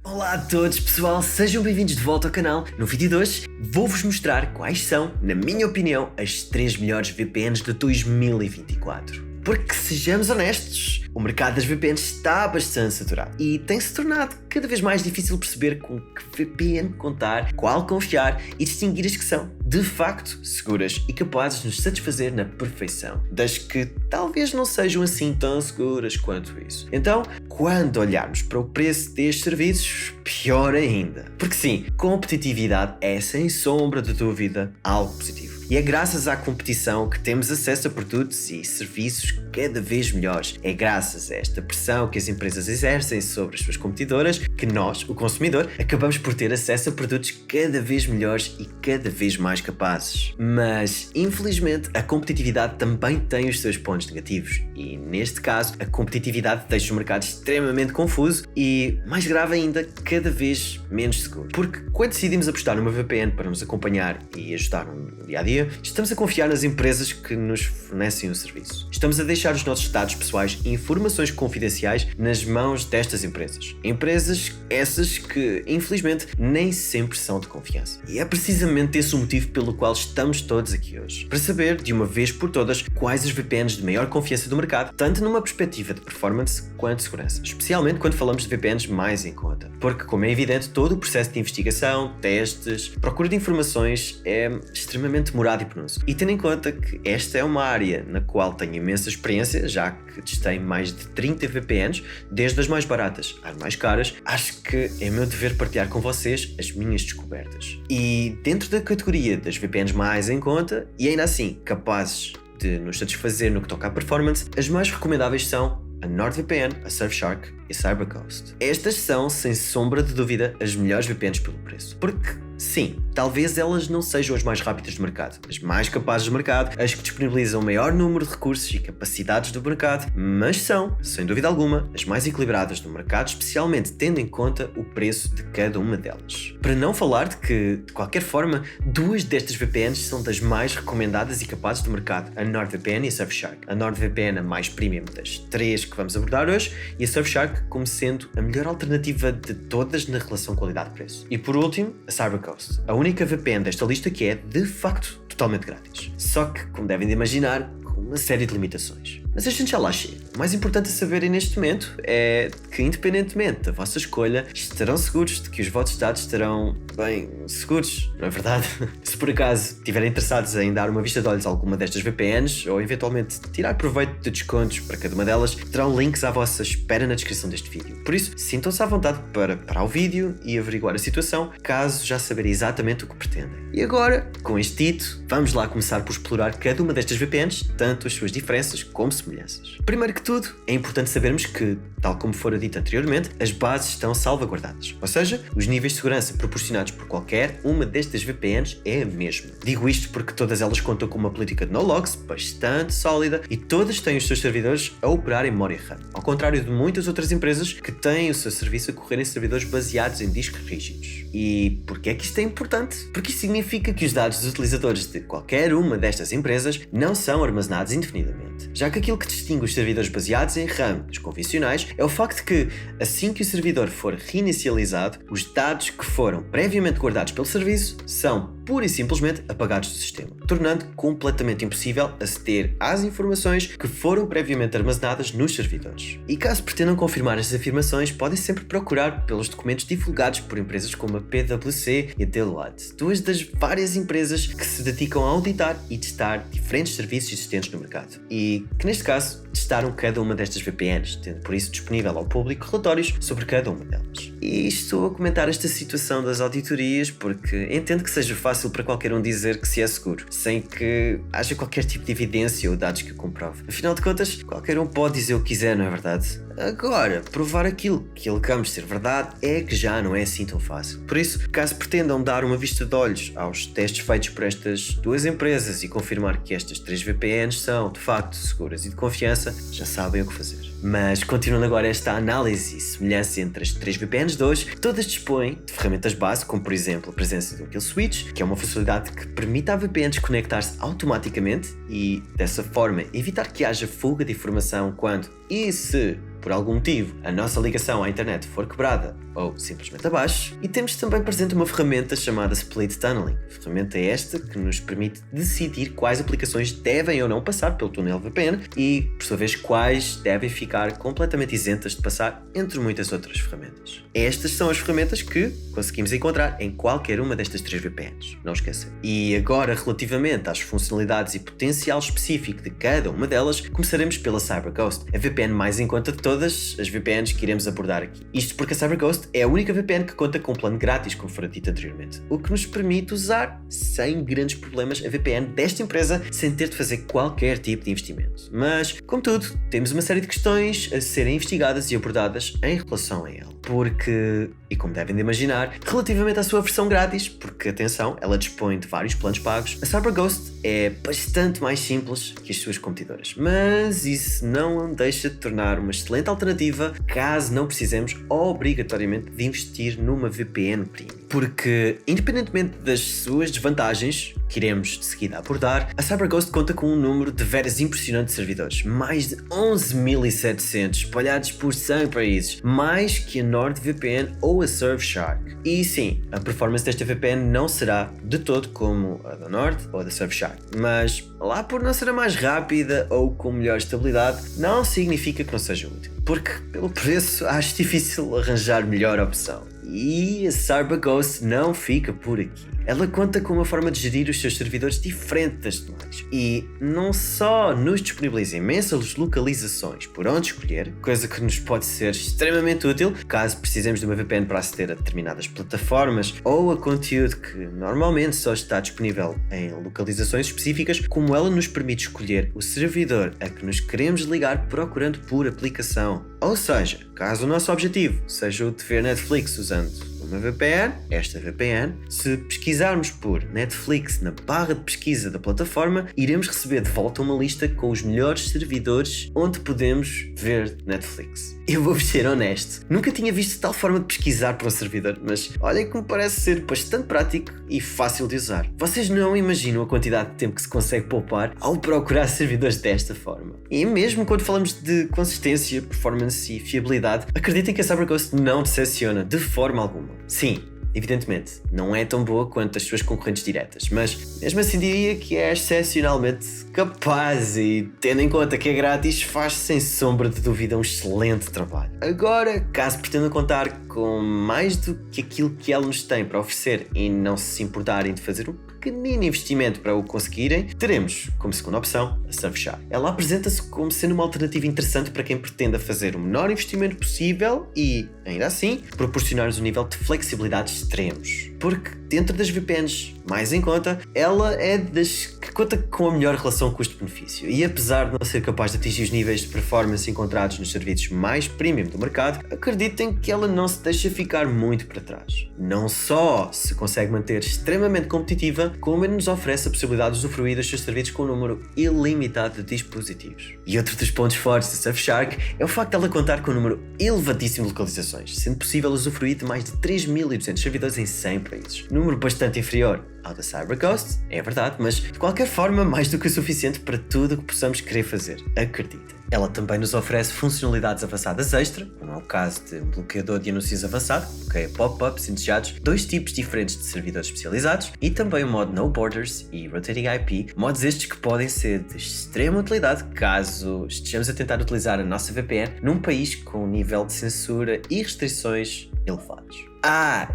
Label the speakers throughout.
Speaker 1: Olá a todos pessoal, sejam bem-vindos de volta ao canal. No vídeo de hoje vou-vos mostrar quais são, na minha opinião, as 3 melhores VPNs de 2024. Porque, sejamos honestos, o mercado das VPNs está bastante saturado e tem-se tornado cada vez mais difícil perceber com que VPN contar, qual confiar e distinguir as que são, de facto, seguras e capazes de nos satisfazer na perfeição, das que talvez não sejam assim tão seguras quanto isso. Então, quando olharmos para o preço destes serviços, pior ainda. Porque sim, competitividade é, sem sombra de dúvida, algo positivo. E é graças à competição que temos acesso a produtos e serviços cada vez melhores. É graças a esta pressão que as empresas exercem sobre as suas competidoras que nós, o consumidor, acabamos por ter acesso a produtos cada vez melhores e cada vez mais capazes. Mas, infelizmente, a competitividade também tem os seus pontos negativos. E, neste caso, a competitividade deixa o mercado extremamente confuso e, mais grave ainda, cada vez menos seguro. Porque, quando decidimos apostar numa VPN para nos acompanhar e ajudar no dia-a-dia, estamos a confiar nas empresas que nos fornecem o serviço. Estamos a deixar os nossos dados pessoais e informações confidenciais nas mãos destas empresas. Empresas essas que, infelizmente, nem sempre são de confiança. E é precisamente esse o motivo pelo qual estamos todos aqui hoje. Para saber, de uma vez por todas, quais as VPNs de maior confiança do mercado, tanto numa perspectiva de performance quanto de segurança. Especialmente quando falamos de VPNs mais em conta. Porque, como é evidente, todo o processo de investigação, testes, procura de informações é extremamente demorado e penoso. E tendo em conta que esta é uma área na qual tenho imensa experiência, já que testei mais de 30 VPNs, desde as mais baratas às mais caras, acho que é meu dever partilhar com vocês as minhas descobertas. E dentro da categoria das VPNs mais em conta, e ainda assim capazes de nos satisfazer no que toca à performance, as mais recomendáveis são a NordVPN, a Surfshark e a CyberGhost. Estas são, sem sombra de dúvida, as melhores VPNs pelo preço. Porque, sim, talvez elas não sejam as mais rápidas do mercado, as mais capazes do mercado, as que disponibilizam o maior número de recursos e capacidades do mercado, mas são, sem dúvida alguma, as mais equilibradas do mercado, especialmente tendo em conta o preço de cada uma delas. Para não falar de que, de qualquer forma, 2 destas VPNs são das mais recomendadas e capazes do mercado, a NordVPN e a Surfshark. A NordVPN a mais premium das 3 que vamos abordar hoje e a Surfshark como sendo a melhor alternativa de todas na relação qualidade-preço. E por último, a CyberGhost, a única VPN desta lista que é, de facto, totalmente grátis. Só que, como devem de imaginar, com uma série de limitações. Mas a gente já lá chega. O mais importante a saberem neste momento é que, independentemente da vossa escolha, estarão seguros de que os vossos dados estarão, bem, seguros, não é verdade? Se por acaso estiverem interessados em dar uma vista de olhos a alguma destas VPNs ou eventualmente tirar proveito de descontos para cada uma delas, terão links à vossa espera na descrição deste vídeo. Por isso, sintam-se à vontade para parar o vídeo e averiguar a situação, caso já saberem exatamente o que pretendem. E agora, com este dito, vamos lá começar por explorar cada uma destas VPNs, tanto as suas diferenças como semelhanças. Primeiro que tudo, é importante sabermos que, tal como fora dito anteriormente, as bases estão salvaguardadas. Ou seja, os níveis de segurança proporcionados por qualquer uma destas VPNs é a mesma. Digo isto porque todas elas contam com uma política de no-logs bastante sólida e todas têm os seus servidores a operar em memória RAM. Ao contrário de muitas outras empresas que têm o seu serviço a correr em servidores baseados em discos rígidos. E porquê é que isto é importante? Porque isto significa que os dados dos utilizadores de qualquer uma destas empresas não são armazenados indefinidamente. Já que aquilo que distingue os servidores baseados em RAM dos convencionais é o facto de que, assim que o servidor for reinicializado, os dados que foram previamente guardados pelo serviço são pura e simplesmente apagados do sistema, tornando completamente impossível aceder às informações que foram previamente armazenadas nos servidores. E caso pretendam confirmar estas afirmações, podem sempre procurar pelos documentos divulgados por empresas como a PwC e a Deloitte, 2 das várias empresas que se dedicam a auditar e testar diferentes serviços existentes no mercado, e que neste caso testaram cada uma destas VPNs, tendo por isso disponível ao público relatórios sobre cada uma delas. E estou a comentar esta situação das auditorias porque entendo que seja fácil para qualquer um dizer que se é seguro, sem que haja qualquer tipo de evidência ou dados que o comprove. Afinal de contas, qualquer um pode dizer o que quiser, não é verdade? Agora, provar aquilo que alegamos ser verdade é que já não é assim tão fácil. Por isso, caso pretendam dar uma vista de olhos aos testes feitos por estas 2 empresas e confirmar que estas 3 VPNs são, de facto, seguras e de confiança, já sabem o que fazer. Mas, continuando agora esta análise e semelhança entre as 3 VPNs de hoje, todas dispõem de ferramentas base, como por exemplo a presença de um kill switch, que é uma funcionalidade que permite à VPN desconectar-se automaticamente e, dessa forma, evitar que haja fuga de informação quando e se por algum motivo, a nossa ligação à internet for quebrada ou simplesmente abaixo. E temos também presente uma ferramenta chamada Split Tunneling. Ferramenta esta que nos permite decidir quais aplicações devem ou não passar pelo túnel VPN e, por sua vez, quais devem ficar completamente isentas de passar, entre muitas outras ferramentas. Estas são as ferramentas que conseguimos encontrar em qualquer uma destas 3 VPNs, não esquecer. E agora, relativamente às funcionalidades e potencial específico de cada uma delas, começaremos pela CyberGhost, a VPN mais em conta de todas as VPNs que iremos abordar aqui. Isto porque a CyberGhost é a única VPN que conta com um plano grátis, como foi dito anteriormente, o que nos permite usar sem grandes problemas a VPN desta empresa sem ter de fazer qualquer tipo de investimento. Mas, como tudo, temos uma série de questões a serem investigadas e abordadas em relação a ela. Porque, e como devem de imaginar, relativamente à sua versão grátis, porque atenção, ela dispõe de vários planos pagos, a CyberGhost é bastante mais simples que as suas competidoras. Mas isso não a deixa de tornar uma excelente alternativa caso não precisemos obrigatoriamente de investir numa VPN premium. Porque, independentemente das suas desvantagens, que iremos de seguida abordar, a CyberGhost conta com um número de veras impressionante de servidores, mais de 11.700 espalhados por 100 países, mais que a NordVPN ou a Surfshark. E sim, a performance desta VPN não será de todo como a da Nord ou a da Surfshark, mas lá por não ser a mais rápida ou com melhor estabilidade, não significa que não seja útil, porque pelo preço acho difícil arranjar melhor opção. E a CyberGhost não fica por aqui. Ela conta com uma forma de gerir os seus servidores diferente das demais e não só nos disponibiliza imensas localizações por onde escolher, coisa que nos pode ser extremamente útil caso precisemos de uma VPN para aceder a determinadas plataformas ou a conteúdo que normalmente só está disponível em localizações específicas, como ela nos permite escolher o servidor a que nos queremos ligar procurando por aplicação. Ou seja, caso o nosso objetivo seja o de ver Netflix usando uma VPN, esta VPN, se pesquisarmos por Netflix na barra de pesquisa da plataforma, iremos receber de volta uma lista com os melhores servidores onde podemos ver Netflix. Eu vou ser honesto, nunca tinha visto tal forma de pesquisar por um servidor, mas olha que me parece ser bastante prático e fácil de usar. Vocês não imaginam a quantidade de tempo que se consegue poupar ao procurar servidores desta forma. E mesmo quando falamos de consistência, performance e fiabilidade, acreditem que a CyberGhost não decepciona de forma alguma. Sim, evidentemente, não é tão boa quanto as suas concorrentes diretas, mas mesmo assim diria que é excepcionalmente capaz e, tendo em conta que é grátis, faz sem sombra de dúvida um excelente trabalho. Agora, caso pretendam contar com mais do que aquilo que ela nos tem para oferecer e não se importarem de fazer um pequenino investimento para o conseguirem, teremos como segunda opção a Surfshark. Ela apresenta-se como sendo uma alternativa interessante para quem pretenda fazer o menor investimento possível e, ainda assim, proporcionar-nos um nível de flexibilidade extremos. Porque, dentro das VPNs mais em conta, ela é das que conta com a melhor relação custo-benefício e, apesar de não ser capaz de atingir os níveis de performance encontrados nos serviços mais premium do mercado, acreditem que ela não se deixa ficar muito para trás. Não só se consegue manter extremamente competitiva, como nos oferece a possibilidade de usufruir dos seus serviços com um número ilimitado de dispositivos. E outro dos pontos fortes da Surfshark é o facto de ela contar com um número elevadíssimo de localizações, sendo possível usufruir de mais de 3.200 servidores em 100 países. Número bastante inferior ao da CyberGhost, é verdade, mas de qualquer forma mais do que o suficiente para tudo o que possamos querer fazer, acreditem. Ela também nos oferece funcionalidades avançadas extra, como é o caso de um bloqueador de anúncios avançado, bloqueia pop-ups indesejados, 2 tipos diferentes de servidores especializados e também o modo No Borders e Rotating IP, modos estes que podem ser de extrema utilidade caso estejamos a tentar utilizar a nossa VPN num país com um nível de censura e restrições elevados.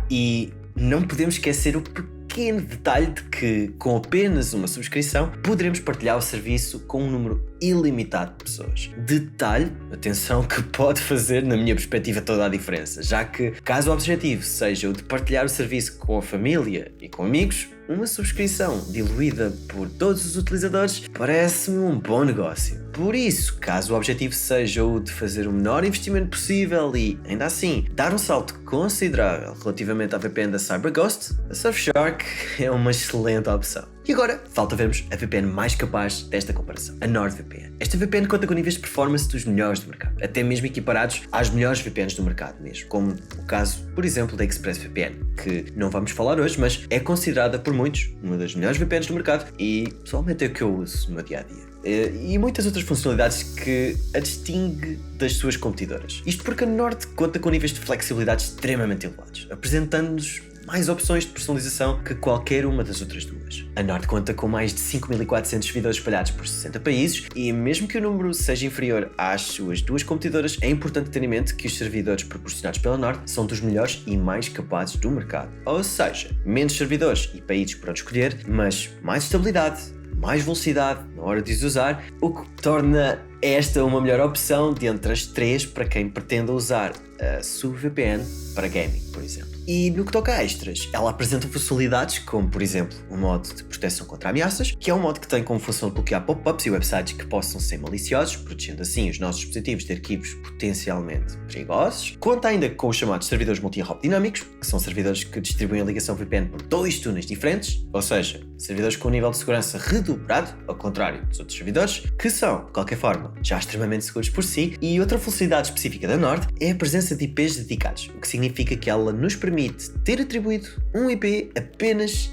Speaker 1: E não podemos esquecer o pequeno detalhe de que, com apenas uma subscrição, poderemos partilhar o serviço com um número ilimitado de pessoas. Detalhe, atenção, que pode fazer, na minha perspectiva, toda a diferença, já que, caso o objetivo seja o de partilhar o serviço com a família e com amigos, uma subscrição diluída por todos os utilizadores parece-me um bom negócio. Por isso, caso o objetivo seja o de fazer o menor investimento possível e, ainda assim, dar um salto considerável relativamente à VPN da CyberGhost, a Surfshark é uma excelente opção. E agora, falta vermos a VPN mais capaz desta comparação, a NordVPN. Esta VPN conta com níveis de performance dos melhores do mercado, até mesmo equiparados às melhores VPNs do mercado mesmo, como o caso, por exemplo, da ExpressVPN, que não vamos falar hoje, mas é considerada por muitos uma das melhores VPNs do mercado e, pessoalmente, é o que eu uso no meu dia-a-dia. e muitas outras funcionalidades que a distingue das suas competidoras. Isto porque a Nord conta com níveis de flexibilidade extremamente elevados, apresentando-nos mais opções de personalização que qualquer uma das outras duas. A Nord conta com mais de 5.400 servidores espalhados por 60 países e mesmo que o número seja inferior às suas duas competidoras, é importante ter em mente que os servidores proporcionados pela Nord são dos melhores e mais capazes do mercado. Ou seja, menos servidores e países para onde escolher, mas mais estabilidade, mais velocidade na hora de os usar, o que torna esta uma melhor opção de entre as três para quem pretenda usar a sua VPN para gaming, por exemplo. E no que toca a extras, ela apresenta funcionalidades como, por exemplo, o modo de proteção contra ameaças, que é um modo que tem como função bloquear pop-ups e websites que possam ser maliciosos, protegendo assim os nossos dispositivos de arquivos potencialmente perigosos. Conta ainda com os chamados servidores multi-hop dinâmicos, que são servidores que distribuem a ligação VPN por 2 túneis diferentes, ou seja, servidores com um nível de segurança redobrado, ao contrário dos outros servidores, que são, de qualquer forma, já extremamente seguros por si. E outra funcionalidade específica da Nord é a presença de IPs dedicados, o que significa que ela nos permite ter atribuído um IP apenas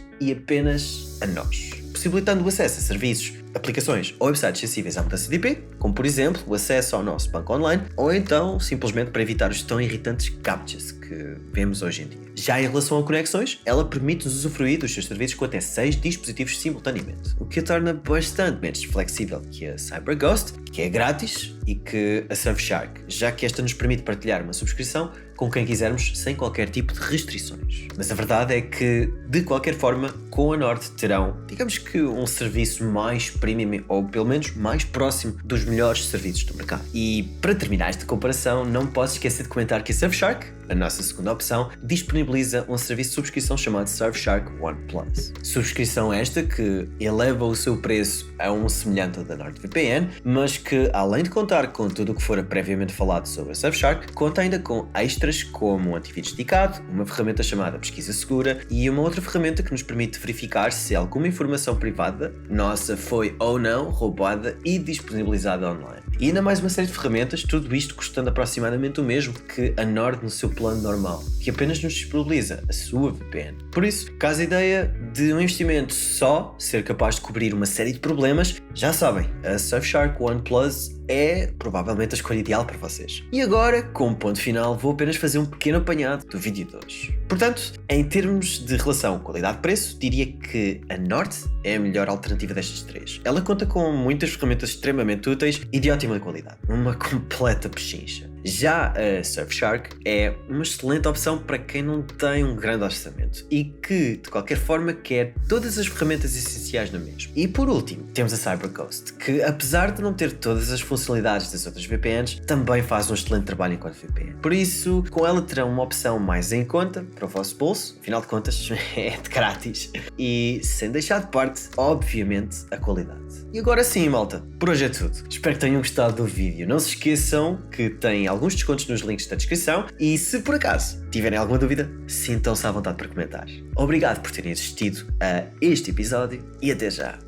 Speaker 1: a nós, possibilitando o acesso a serviços, aplicações ou websites sensíveis à mudança de IP, como por exemplo o acesso ao nosso banco online, ou então simplesmente para evitar os tão irritantes CAPTCHAs que vemos hoje em dia. Já em relação a conexões, ela permite-nos usufruir dos seus serviços com até 6 dispositivos simultaneamente, o que a torna bastante menos flexível que a CyberGhost, que é grátis, e que a Surfshark, já que esta nos permite partilhar uma subscrição com quem quisermos sem qualquer tipo de restrições. Mas a verdade é que, de qualquer forma, com a Nord terão, digamos que, um serviço mais premium, ou pelo menos mais próximo dos melhores serviços do mercado. E para terminar esta comparação, não posso esquecer de comentar que a Surfshark, a nossa segunda opção, disponibiliza um serviço de subscrição chamado Surfshark One Plus. Subscrição esta que eleva o seu preço a um semelhante ao da NordVPN, mas que, além de contar com tudo o que fora previamente falado sobre a Surfshark, conta ainda com extras como um antivírus dedicado, uma ferramenta chamada Pesquisa Segura e uma outra ferramenta que nos permite verificar se alguma informação privada nossa foi ou não roubada e disponibilizada online. E ainda mais uma série de ferramentas, tudo isto custando aproximadamente o mesmo que a Nord no seu plano normal, que apenas nos disponibiliza a sua VPN. Por isso, caso a ideia de um investimento só ser capaz de cobrir uma série de problemas, já sabem, a Surfshark One Plus é provavelmente a escolha ideal para vocês. E agora, como ponto final, vou apenas fazer um pequeno apanhado do vídeo de hoje. Portanto, em termos de relação qualidade-preço, diria que a Nord é a melhor alternativa destas três. Ela conta com muitas ferramentas extremamente úteis e de ótima qualidade. Uma completa pechincha. Já a Surfshark é uma excelente opção para quem não tem um grande orçamento e que, de qualquer forma, quer todas as ferramentas essenciais na mesma. E por último, temos a CyberGhost, que apesar de não ter todas as funcionalidades das outras VPNs, também faz um excelente trabalho enquanto VPN. Por isso, com ela terão uma opção mais em conta para o vosso bolso, afinal de contas é de grátis, e sem deixar de parte, obviamente, a qualidade. E agora sim, malta, por hoje é tudo. Espero que tenham gostado do vídeo. Não se esqueçam que tem alguns descontos nos links da descrição e se por acaso tiverem alguma dúvida, sintam-se à vontade para comentar. Obrigado por terem assistido a este episódio e até já.